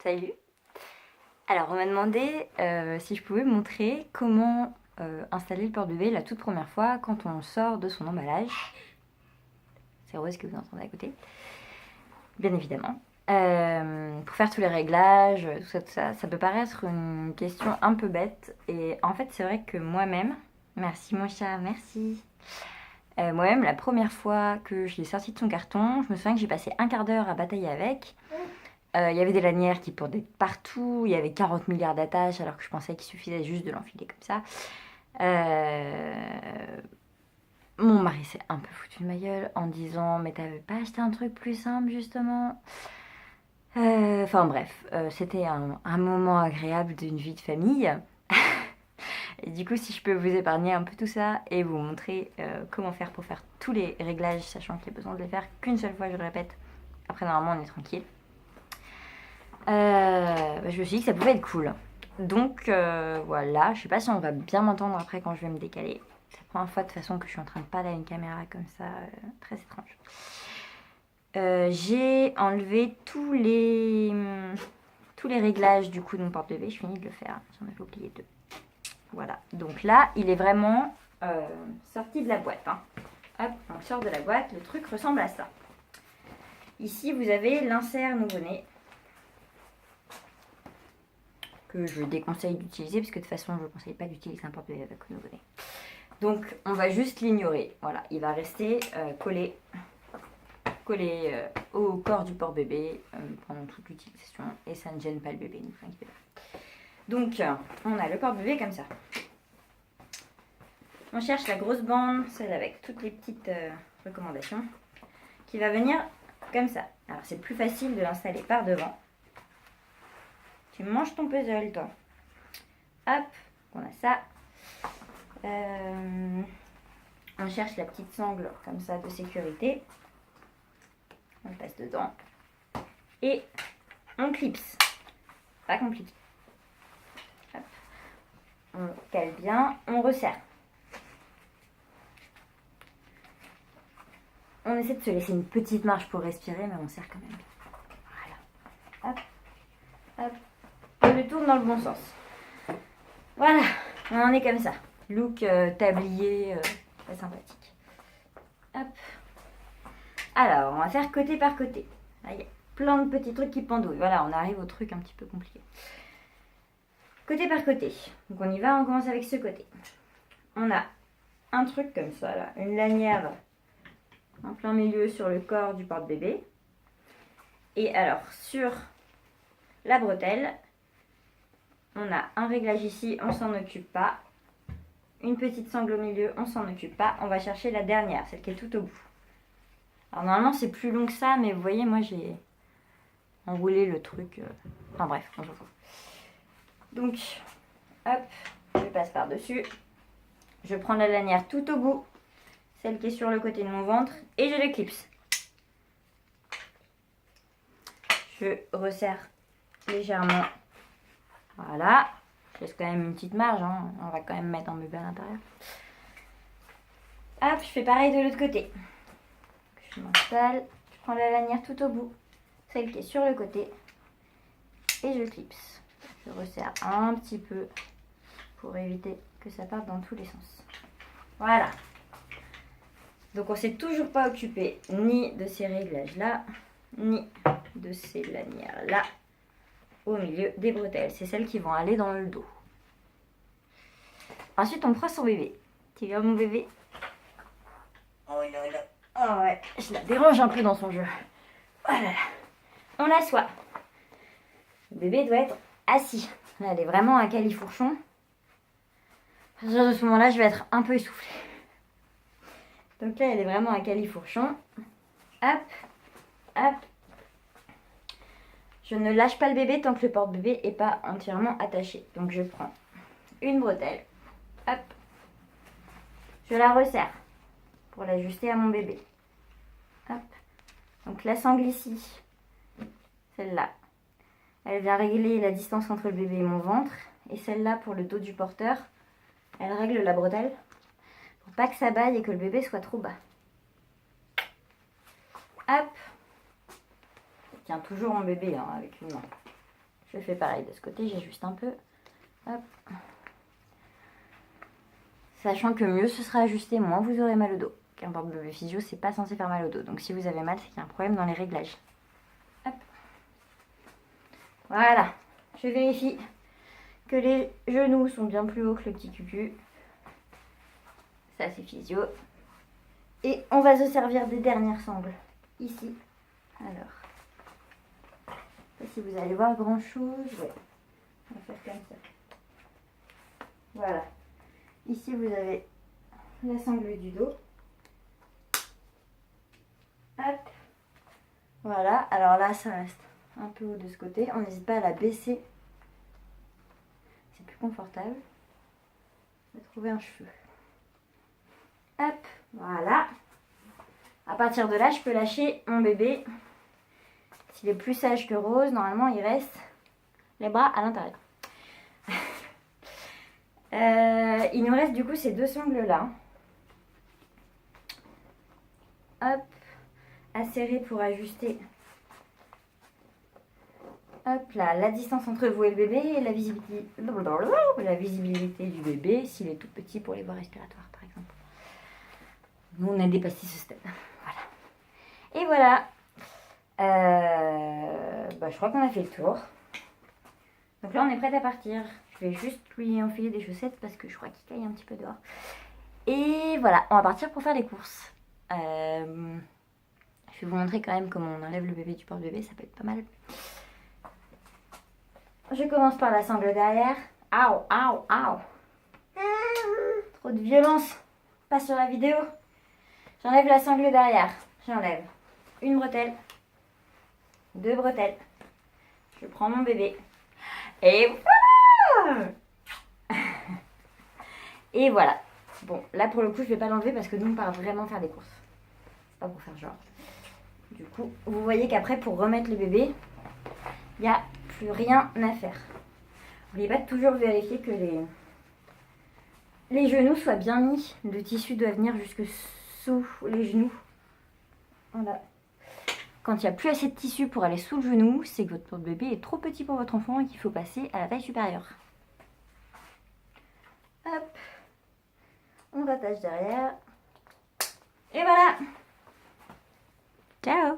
Salut. Alors, on m'a demandé si je pouvais montrer comment installer le porte-bébé la toute première fois quand on sort de son emballage. C'est Rose que vous entendez à côté, bien évidemment. Pour faire tous les réglages, tout ça, ça peut paraître une question un peu bête. Et en fait, c'est vrai que moi-même, merci mon chat, merci. Moi-même, la première fois que je l'ai sorti de son carton, je me souviens que j'ai passé un quart d'heure à batailler avec. Il y avait des lanières qui pendaient partout, il y avait 40 milliards d'attaches alors que je pensais qu'il suffisait juste de l'enfiler comme ça. Mon mari s'est un peu foutu de ma gueule en disant mais t'avais pas acheté un truc plus simple justement. Enfin bref, c'était un moment agréable d'une vie de famille. Et du coup, si je peux vous épargner un peu tout ça et vous montrer comment faire pour faire tous les réglages, sachant qu'il y a besoin de les faire qu'une seule fois, je le répète. Après, normalement, on est tranquille. Je me suis dit que ça pouvait être cool. Donc voilà, je sais pas si on va bien m'entendre après quand je vais me décaler. C'est la première fois de toute façon que je suis en train de parler à une caméra comme ça, très étrange. J'ai enlevé tous les réglages du coup de mon porte-bébé, je finis de le faire, j'en avais oublié deux. Voilà, donc là il est vraiment sorti de la boîte. Hein. Hop, on sort de la boîte, le truc ressemble à ça. Ici vous avez l'insert nouveau-né que je déconseille d'utiliser parce que de toute façon je ne conseille pas d'utiliser un porte-bébé avec le nouveau-né. Donc on va juste l'ignorer. Voilà, il va rester collé au corps du porte-bébé pendant toute l'utilisation et ça ne gêne pas le bébé, ne vous inquiétez pas. Donc on a le porte-bébé comme ça. On cherche la grosse bande, celle avec toutes les petites recommandations, qui va venir comme ça. Alors c'est plus facile de l'installer par devant. Tu manges ton puzzle, toi. Hop, on a ça. On cherche la petite sangle comme ça de sécurité. On le passe dedans. Et on clipse. Pas compliqué. Hop. On cale bien. On resserre. On essaie de se laisser une petite marge pour respirer, mais on serre quand même. Voilà. Hop. Hop. On le tourne dans le bon sens. Voilà. On en est comme ça. Look tablier, très sympathique. Hop. Alors, on va faire côté par côté. Là, il y a plein de petits trucs qui pendouillent. Voilà, on arrive au truc un petit peu compliqué. Côté par côté. Donc on y va, on commence avec ce côté. On a un truc comme ça, là. Une lanière en plein milieu sur le corps du porte-bébé. Et alors, sur la bretelle, on a un réglage ici, on s'en occupe pas. Une petite sangle au milieu, on s'en occupe pas. On va chercher la dernière, celle qui est tout au bout. Alors normalement c'est plus long que ça, mais vous voyez, moi j'ai enroulé le truc. Enfin bref, on s'en fout. Donc, hop, je passe par-dessus. Je prends la lanière tout au bout, celle qui est sur le côté de mon ventre, et je l'éclipse. Je resserre légèrement. Voilà. Je laisse quand même une petite marge, hein. On va quand même mettre un bébé à l'intérieur. Hop, je fais pareil de l'autre côté. Je m'installe, je prends la lanière tout au bout, celle qui est sur le côté, et je clipse. Je resserre un petit peu pour éviter que ça parte dans tous les sens. Voilà. Donc on s'est toujours pas occupé ni de ces réglages là, ni de ces lanières là, au milieu des bretelles. C'est celles qui vont aller dans le dos. Ensuite on prend son bébé. Tu viens mon bébé? Oh là là. Oh ouais, je la dérange un peu dans son jeu. Voilà. On l'assoit. Le bébé doit être assis. Là, elle est vraiment à califourchon. À partir de ce moment-là, je vais être un peu essoufflée. Donc là, elle est vraiment à califourchon. Hop, hop. Je ne lâche pas le bébé tant que le porte-bébé n'est pas entièrement attaché. Donc je prends une bretelle. Hop. Je la resserre pour l'ajuster à mon bébé. Hop. Donc la sangle ici, celle-là, elle vient régler la distance entre le bébé et mon ventre. Et celle-là, pour le dos du porteur, elle règle la bretelle pour pas que ça baille et que le bébé soit trop bas. Hop. Je tiens toujours mon bébé hein, avec une main. Je fais pareil de ce côté, j'ajuste un peu. Hop. Sachant que mieux ce sera ajusté, moins vous aurez mal au dos. Qu'un porte-bébé physio, c'est pas censé faire mal au dos. Donc si vous avez mal, c'est qu'il y a un problème dans les réglages. Hop. Voilà. Je vérifie que les genoux sont bien plus hauts que le petit cucu. Ça, c'est physio. Et on va se servir des dernières sangles. Ici. Alors. Je sais pas si vous allez voir grand chose. Ouais. On va faire comme ça. Voilà. Ici, vous avez la sangle du dos. Hop. Voilà. Alors là, ça reste un peu haut de ce côté. On n'hésite pas à la baisser. C'est plus confortable. On va trouver un cheveu. Hop. Voilà. À partir de là, je peux lâcher mon bébé. S'il est plus sage que Rose, normalement, il reste les bras à l'intérieur. Il nous reste du coup ces deux sangles là. Hop, à serrer pour ajuster. Hop là, la distance entre vous et le bébé et la visibilité du bébé s'il est tout petit pour les voies respiratoires par exemple. Nous on a dépassé ce stade. Voilà. Et voilà. Je crois qu'on a fait le tour. Donc là on est prête à partir. Je vais juste lui enfiler des chaussettes parce que je crois qu'il caille un petit peu dehors. Et voilà, on va partir pour faire les courses. Je vais vous montrer quand même comment on enlève le bébé du porte-bébé, ça peut être pas mal. Je commence par la sangle derrière. Aouh, aouh, aouh. Trop de violence. Pas sur la vidéo. J'enlève la sangle derrière. J'enlève une bretelle, deux bretelles. Je prends mon bébé. Et voilà. Et voilà. Bon, là pour le coup, je vais pas l'enlever parce que nous on part vraiment faire des courses. C'est pas pour faire genre. Du coup, vous voyez qu'après, pour remettre le bébé, il n'y a plus rien à faire. N'oubliez pas de toujours vérifier que les genoux soient bien mis. Le tissu doit venir jusque sous les genoux. Voilà. Quand il n'y a plus assez de tissu pour aller sous le genou, c'est que votre porte-bébé est trop petit pour votre enfant et qu'il faut passer à la taille supérieure. Hop. On rattache derrière. Et voilà. Ciao.